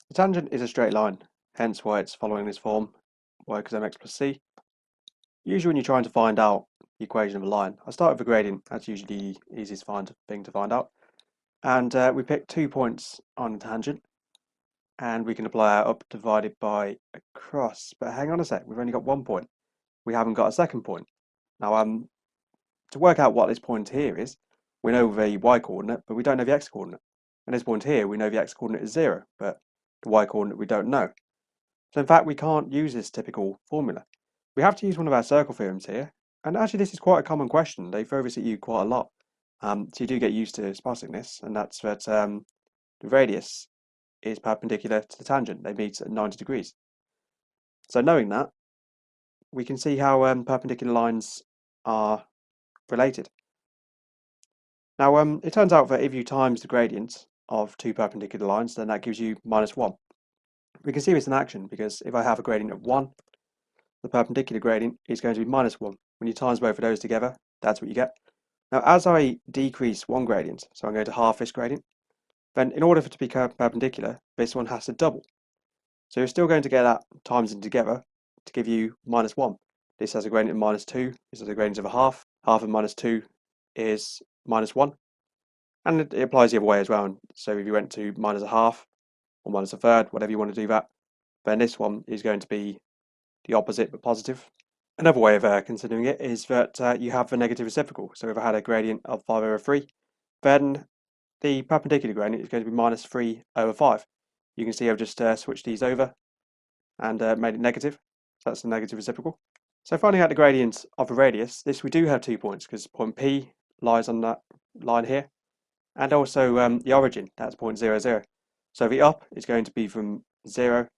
The tangent is a straight line, hence why it's following this form, y equals mx plus c. Usually when you're trying to find out the equation of a line, I start with a gradient. That's usually the easiest thing to find out. And we pick 2 points on the tangent, and we can apply our up divided by across. But hang on a sec, we've only got 1 point. We haven't got a second point. Now, to work out what this point here is, we know the y coordinate, but we don't know the x coordinate. And this point here, we know the x coordinate is 0, but the y coordinate we don't know. So in fact, we can't use this typical formula. We have to use one of our circle theorems here. And actually, this is quite a common question. They throw this at you quite a lot. So you do get used to spotting this, and that's that the radius is perpendicular to the tangent. They meet at 90 degrees. So knowing that, we can see how perpendicular lines are related. Now, it turns out that if you times the gradient of 2 perpendicular lines, then that gives you -1. We can see this in action because if I have a gradient of 1, the perpendicular gradient is going to be -1. When you times both of those together, that's what you get. Now, as I decrease one gradient, so I'm going to half this gradient, then in order for it to be perpendicular, this one has to double. So you're still going to get that times them together to give you -1. This has a gradient of -2, this has a gradient of a half. Half of -2 is -1. And it applies the other way as well. So if you went to -1/2 or -1/3, whatever you want to do that, then this one is going to be the opposite but positive. Another way of considering it is that you have the negative reciprocal. So if I had a gradient of 5/3, then the perpendicular gradient is going to be -3/5. You can see I've just switched these over and made it negative. So that's the negative reciprocal. So finding out the gradient of a radius, this we do have 2 points because point P lies on that line here. And also the origin, that's point 0, 0. So the up is going to be from 0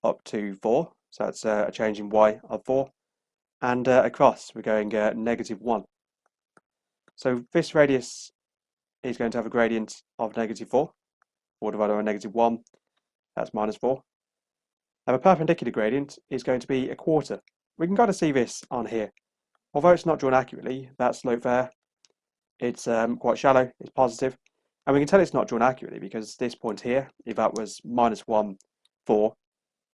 up to 4. So that's a change in y of 4. And across, we're going -1. So this radius is going to have a gradient of -4. 4 divided by -1, that's -4. Now the perpendicular gradient is going to be 1/4. We can kind of see this on here. Although it's not drawn accurately, that slope there, it's quite shallow, it's positive. And we can tell it's not drawn accurately because this point here, if that was -1, 4,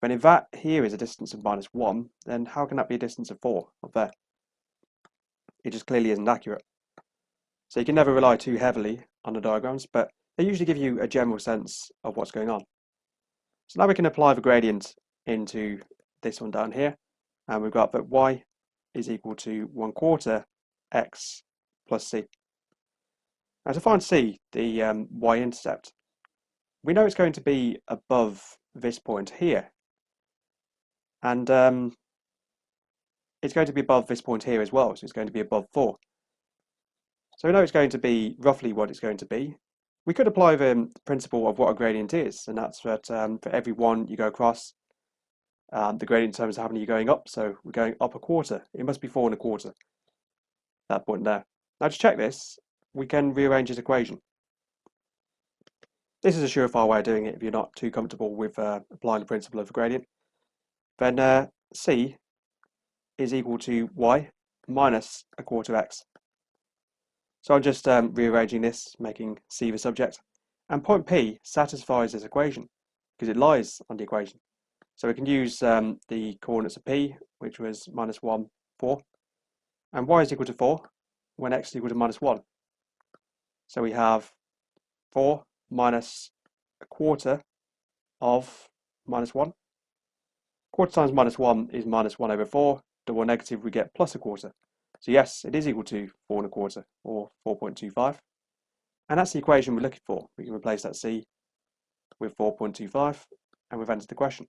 then if that here is a distance of -1, then how can that be a distance of 4 up there? It just clearly isn't accurate. So you can never rely too heavily on the diagrams, but they usually give you a general sense of what's going on. So now we can apply the gradient into this one down here, and we've got that y is equal to 1/4 x plus c. Now to find c, the y-intercept, we know it's going to be above this point here, and it's going to be above this point here as well, so it's going to be above 4. So we know it's going to be roughly what it's going to be. We could apply the principle of what a gradient is, and that's that for every 1 you go across, the gradient terms how many you're going up, so we're going up 1/4. It must be 4 1/4, that point there. Now to check this, we can rearrange this equation. This is a surefire way of doing it if you're not too comfortable with applying the principle of a gradient. Then c is equal to y minus 1/4 x. So I'm just rearranging this, making c the subject. And point P satisfies this equation because it lies on the equation. So we can use the coordinates of P, which was -1, 4. And y is equal to 4 when x is equal to -1. So we have 4 minus 1/4 of -1. 1/4 times -1 is -1/4. Double negative, we get +1/4. So yes, it is equal to 4 1/4, or 4.25. And that's the equation we're looking for. We can replace that c with 4.25, and we've answered the question.